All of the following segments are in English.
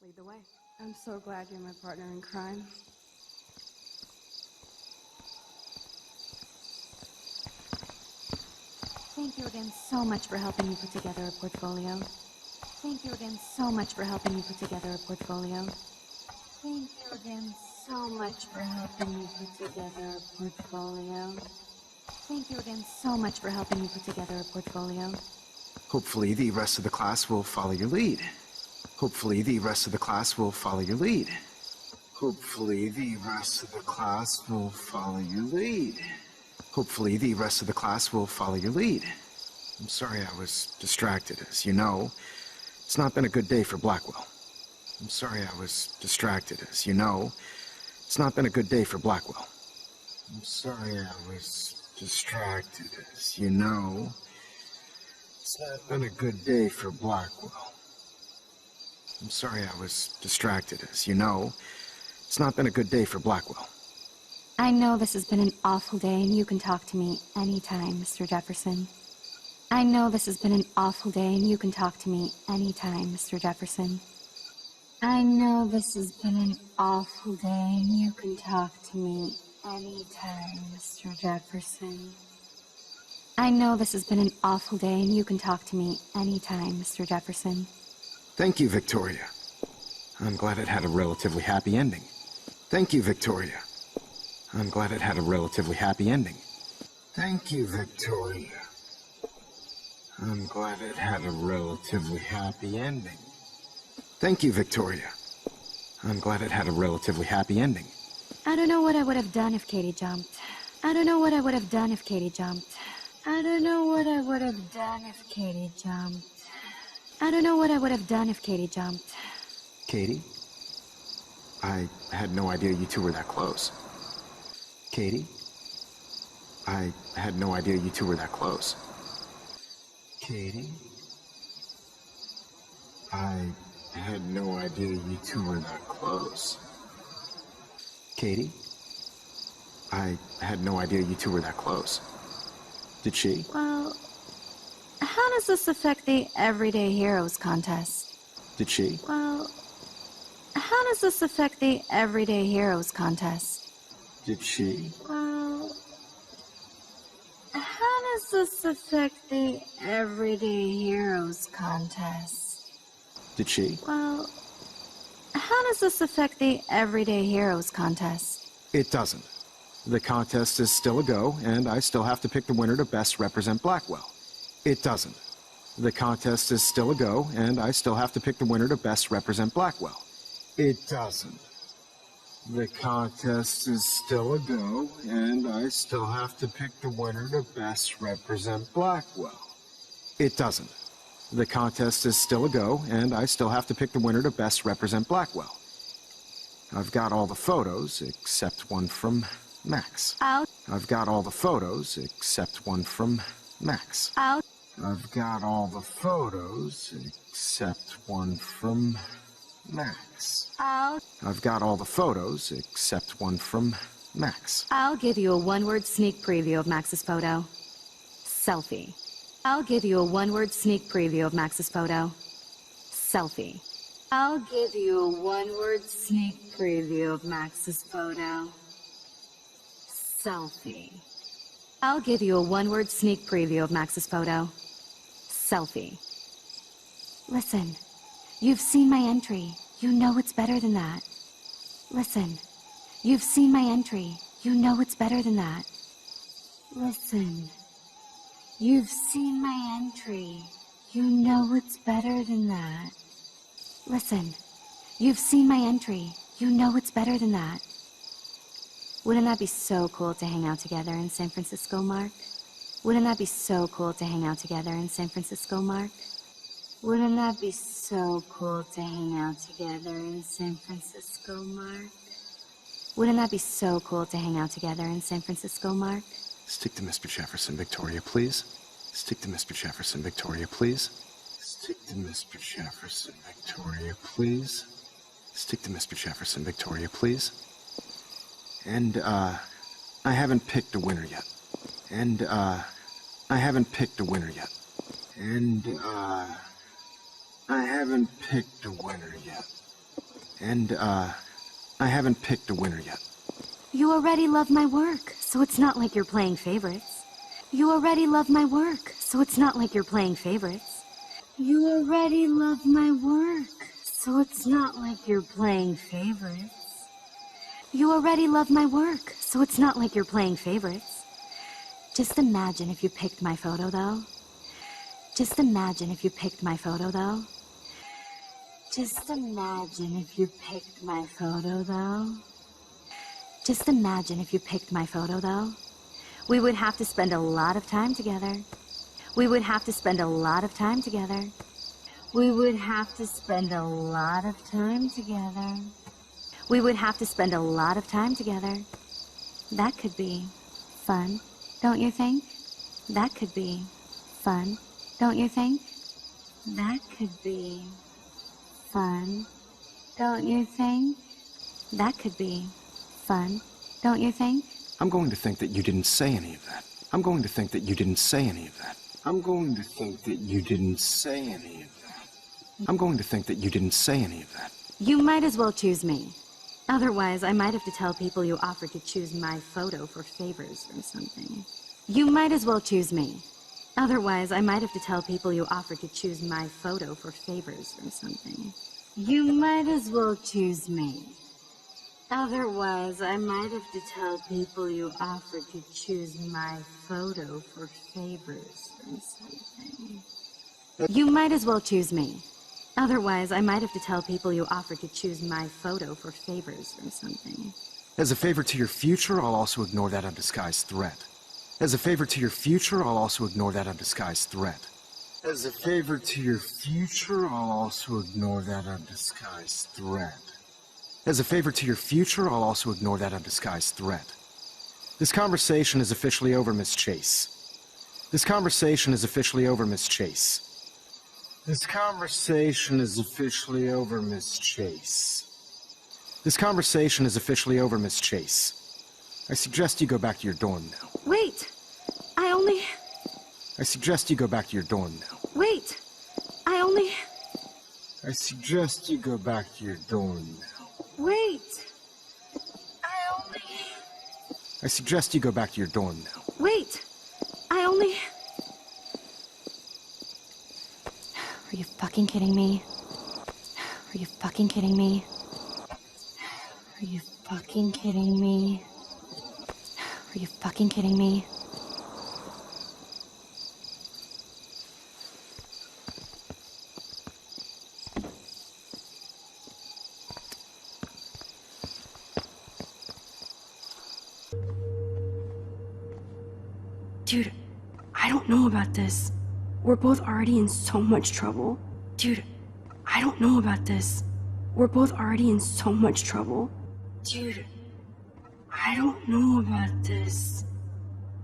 Lead the way. I'm so glad you're my partner in crime. Thank you again so much for helping me put together a portfolio. Thank you again so much for helping me put together a portfolio. Thank you again so much for helping me put together a portfolio. Thank you again so much for helping me put together a portfolio. Hopefully the rest of the class will follow your lead. Hopefully the rest of the class will follow your lead. Hopefully the rest of the class will follow your lead. Hopefully the rest of the class will follow your lead. I'm sorry I was distracted. As you know, it's not been a good day for Blackwell. I'm sorry I was distracted. As you know, it's not been a good day for Blackwell. I'm sorry I was distracted. As you know, it's not been a good day for Blackwell. I'm sorry I was distracted. As you know, it's not been a good day for Blackwell. I know this has been an awful day, and you can talk to me anytime, Mr. Jefferson. I know this has been an awful day, and you can talk to me anytime, Mr. Jefferson. I know this has been an awful day, and you can talk to me anytime, Mr. Jefferson. I know this has been an awful day, and you can talk to me anytime, Mr. Jefferson. Thank you, Victoria. I'm glad it had a relatively happy ending. Thank you, Victoria. I'm glad it had a relatively happy ending. Thank you, Victoria. I'm glad it had a relatively happy ending. Thank you, Victoria. I'm glad it had a relatively happy ending. I don't know what I would have done if Katie jumped. I don't know what I would have done if Katie jumped. I don't know what I would have done if Katie jumped. I don't know what I would have done if Katie jumped. Katie? I had no idea you two were that close. Katie? I had no idea you two were that close. Katie? I had no idea you two were that close. Katie? I had no idea you two were that close. Did she? Well, how does this affect the Everyday Heroes contest? Did she? Well, how does this affect the Everyday Heroes contest? Did she? Well, how does this affect the Everyday Heroes contest? Did she? Well, how does this affect the Everyday Heroes contest? It doesn't. The contest is still a go, and I still have to pick the winner to best represent Blackwell. It doesn't. The contest is still a go, and I still have to pick the winner to best represent Blackwell. It doesn't. The contest is still a go, and I still have to pick the winner to best represent Blackwell. It doesn't. The contest is still a go, and I still have to pick the winner to best represent Blackwell. I've got all the photos, except one from Max. I've got all the photos, except one from Max. I've got all the photos, except one from Max. I've got all the photos, except one from Max. I'll give you a one-word sneak preview of Max's photo. Selfie. I'll give you a one-word sneak preview of Max's photo. Selfie. I'll give you a one-word sneak preview of Max's photo. Selfie. I'll give you a one-word sneak preview of Max's photo. Selfie. Listen, you've seen my entry. You know it's better than that. Listen, you've seen my entry. You know it's better than that. Listen, you've seen my entry. You know it's better than that. Listen, you've seen my entry. You know it's better than that. Wouldn't that be so cool to hang out together in San Francisco, Mark? Wouldn't that be so cool to hang out together in San Francisco, Mark? Wouldn't that be so cool to hang out together in San Francisco, Mark? Wouldn't that be so cool to hang out together in San Francisco, Mark? Stick to Mr. Jefferson, Victoria, please. Stick to Mr. Jefferson, Victoria, please. Stick to Mr. Jefferson, Victoria, please. Stick to Mr. Jefferson, Victoria, please. And, I haven't picked a winner yet. And, I haven't picked a winner yet. And, I haven't picked a winner yet. And, I haven't picked a winner yet. You already love my work, so it's not like you're playing favorites. You already love my work, so it's not like you're playing favorites. You already love my work, so it's not like you're playing favorites. You already love my work, so it's not like you're playing favorites. Just imagine if you picked my photo, though. Just imagine if you picked my photo, though. Just imagine if you picked my photo, though. Just imagine if you picked my photo, though. We would have to spend a lot of time together. We would have to spend a lot of time together. We would have to spend a lot of time together. We would have to spend a lot of time together. That could be fun, don't you think? That could be fun, don't you think? That could be fun, don't you think? That could be fun, don't you think? I'm going to think that you didn't say any of that. I'm going to think that you didn't say any of that. I'm going to think that you didn't say any of that. I'm going to think that you didn't say any of that. You might as well choose me. Otherwise, I might have to tell people you offered to choose my photo for favors or something. You might as well choose me. Otherwise, I might have to tell people you offered to choose my photo for favors or something. You might as well choose me. Otherwise, I might have to tell people you offered to choose my photo for favors or something. You might as well choose me. Otherwise, I might have to tell people you offered to choose my photo for favors or something. As a favor to your future, I'll also ignore that undisguised threat. As a favor to your future, I'll also ignore that undisguised threat. As a favor to your future, I'll also ignore that undisguised threat. As a favor to your future, I'll also ignore that undisguised threat. This conversation is officially over, Miss Chase. This conversation is officially over, Miss Chase. This conversation is officially over, Miss Chase. This conversation is officially over, Miss Chase. I suggest you go back to your dorm now. Wait! I suggest you go back to your dorm now. Wait! I suggest you go back to your dorm now. Wait! I suggest you go back to your dorm now. Wait! Are you fucking kidding me? Are you fucking kidding me? Are you fucking kidding me? Are you fucking kidding me? Dude, I don't know about this. We're both already in so much trouble. Dude, I don't know about this. We're both already in so much trouble. Dude, I don't know about this.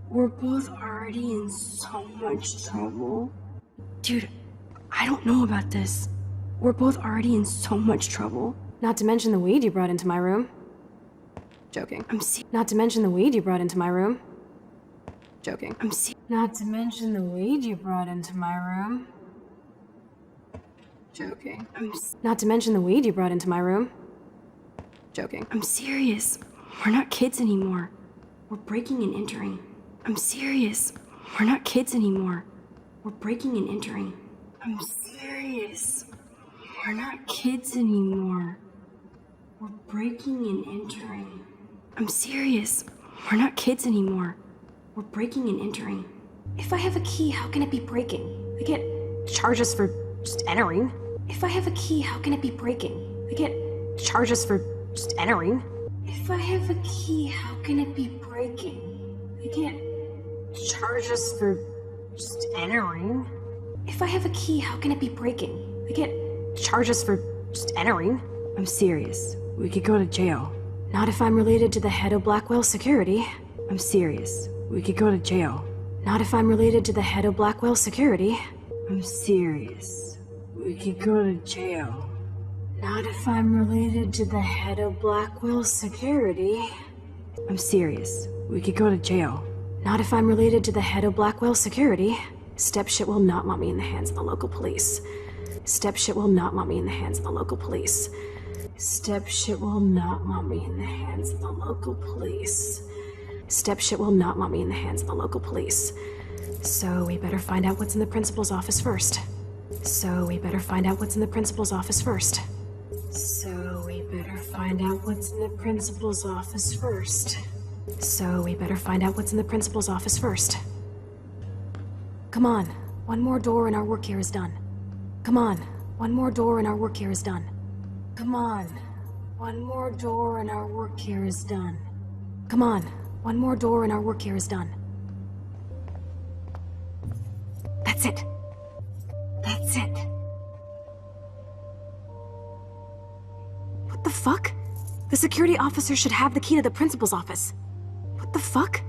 We're both already in so much trouble. Dude, I don't know about this. We're both already in so much trouble. Not to mention the weed you brought into my room. Joking. Not to mention the weed you brought into my room. Joking. Not to mention the weed you brought into my room. Joking. Not to mention the weed you brought into my room. Joking. I'm serious. We're not kids anymore. We're breaking and entering. I'm serious. We're not kids anymore. We're breaking and entering. I'm serious. We're not kids anymore. We're breaking and entering. I'm serious. We're not kids anymore. We're breaking and entering. If I have a key, how can it be breaking? I get charges for just entering. If I have a key, how can it be breaking? I get charges for just entering. If I have a key, how can it be breaking? I get charges for just entering. If I have a key, how can it be breaking? I get charges for just entering. I'm serious. We could go to jail. Not if I'm related to the head of Blackwell Security. I'm serious. We could go to jail. Not if I'm related to the head of Blackwell Security. I'm serious. We could go to jail. Not if I'm related to the head of Blackwell Security. I'm serious. We could go to jail. Not if I'm related to the head of Blackwell Security. Stepshit will not want me in the hands of the local police. Stepshit will not want me in the hands of the local police. Step shit will not want me in the hands of the local police. Step shit will not want me in the hands of the local police. So we better find out what's in the principal's office first. So we better find out what's in the principal's office first. So we better find out what's in the principal's office first. So we better find out what's in the principal's office first. Come on, one more door and our work here is done. Come on, one more door and our work here is done. Come on, one more door and our work here is done. Come on, one more door and our work here is done. That's it. That's it. What the fuck? The security officer should have the key to the principal's office. What the fuck?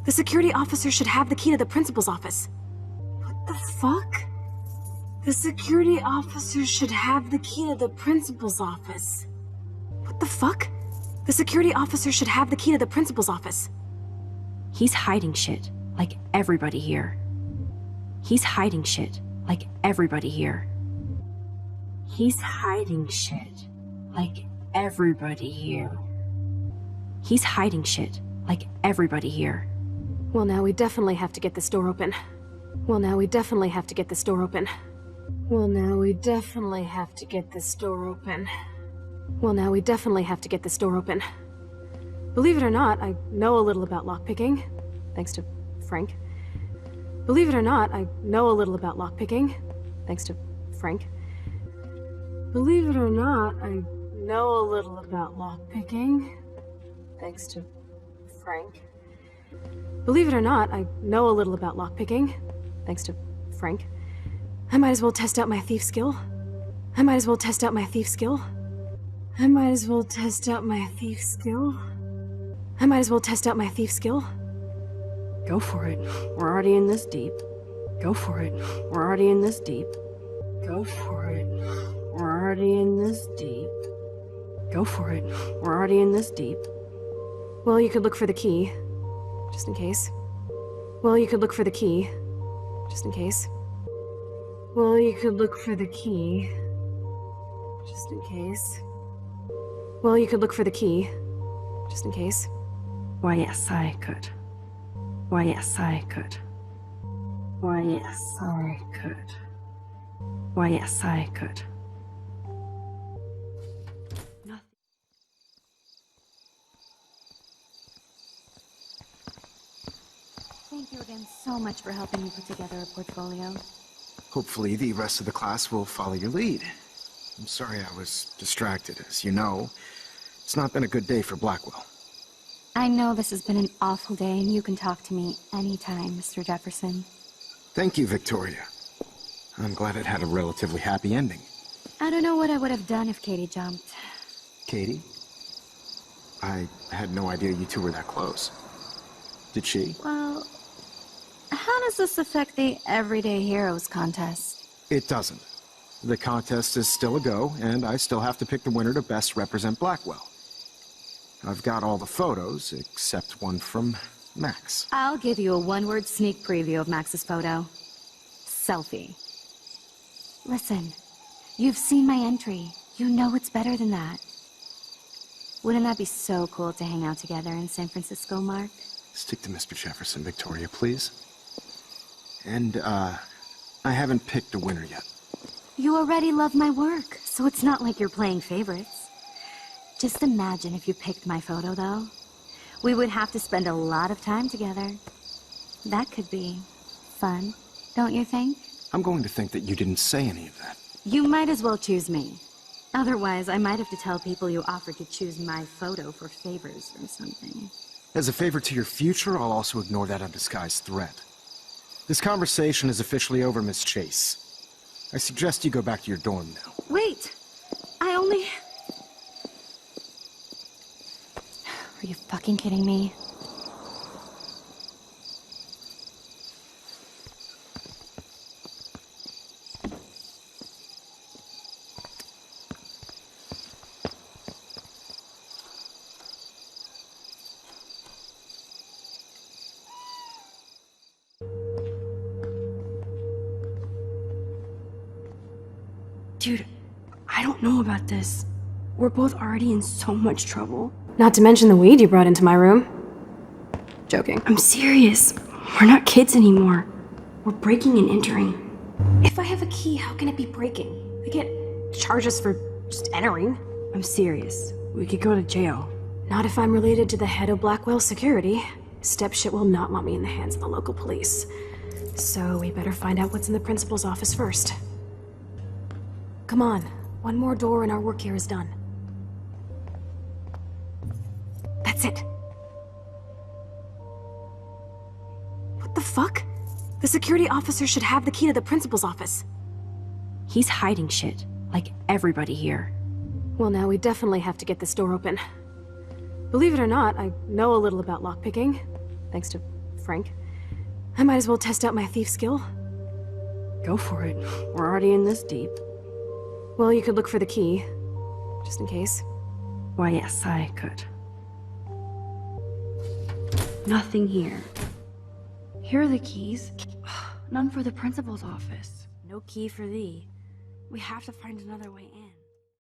The security officer should have the key to the principal's office. What the fuck? The security officer should have the key to the principal's office. What the fuck? The security officer should have the key to the principal's office. He's hiding shit, like everybody here. He's hiding shit, like everybody here. He's hiding shit, like everybody here. He's hiding shit, like everybody here. Well, now we definitely have to get this door open. Well, now we definitely have to get this door open. Well, now we definitely have to get this door open. Well, now we definitely have to get this door open. Believe it or not, I know a little about lockpicking, thanks to Frank. Believe it or not, I know a little about lockpicking, thanks to Frank. Believe it or not, I know a little about lockpicking, thanks to Frank. Believe it or not, I know a little about lockpicking, thanks to Frank. I might as well test out my thief skill. I might as well test out my thief skill. I might as well test out my thief skill. I might as well test out my thief skill. Go for it. We're already in this deep. Go for it. We're already in this deep. Go for it. We're already in this deep. Go for it. We're already in this deep. Well, you could look for the key, just in case. Well, you could look for the key, just in case. Well, you could look for the key, just in case. Well, you could look for the key, just in case. Why, yes, I could. Why, yes, I could. Why, yes, I could. Why, yes, I could. Nothing. Thank you again so much for helping me put together a portfolio. Hopefully the rest of the class will follow your lead. I'm sorry I was distracted. As you know, it's not been a good day for Blackwell. I know this has been an awful day, and you can talk to me anytime, Mr. Jefferson. Thank you, Victoria. I'm glad it had a relatively happy ending. I don't know what I would have done if Katie jumped. Katie? I had no idea you two were that close. Did she? Well, how does this affect the Everyday Heroes contest? It doesn't. The contest is still a go, and I still have to pick the winner to best represent Blackwell. I've got all the photos, except one from Max. I'll give you a one-word sneak preview of Max's photo. Selfie. Listen, you've seen my entry. You know it's better than that. Wouldn't that be so cool to hang out together in San Francisco, Mark? Stick to Mr. Jefferson, Victoria, please. And, I haven't picked a winner yet. You already love my work, so it's not like you're playing favorites. Just imagine if you picked my photo, though. We would have to spend a lot of time together. That could be fun, don't you think? I'm going to think that you didn't say any of that. You might as well choose me. Otherwise, I might have to tell people you offered to choose my photo for favors or something. As a favor to your future, I'll also ignore that undisguised threat. This conversation is officially over, Miss Chase. I suggest you go back to your dorm now. Wait! I only... Are you fucking kidding me? Dude, I don't know about this. We're both already in so much trouble. Not to mention the weed you brought into my room. Joking. I'm serious. We're not kids anymore. We're breaking and entering. If I have a key, how can it be breaking? I can't charge us for just entering. I'm serious. We could go to jail. Not if I'm related to the head of Blackwell Security. Stepshit will not want me in the hands of the local police. So we better find out what's in the principal's office first. Come on. One more door and our work here is done. That's it. What the fuck? The security officer should have the key to the principal's office. He's hiding shit, like everybody here. Well, now we definitely have to get this door open. Believe it or not, I know a little about lockpicking, thanks to Frank. I might as well test out my thief skill. Go for it. We're already in this deep. Well, you could look for the key, just in case. Why, yes, I could. Nothing here. Here are the keys. None for the principal's office. No key for thee. We have to find another way in.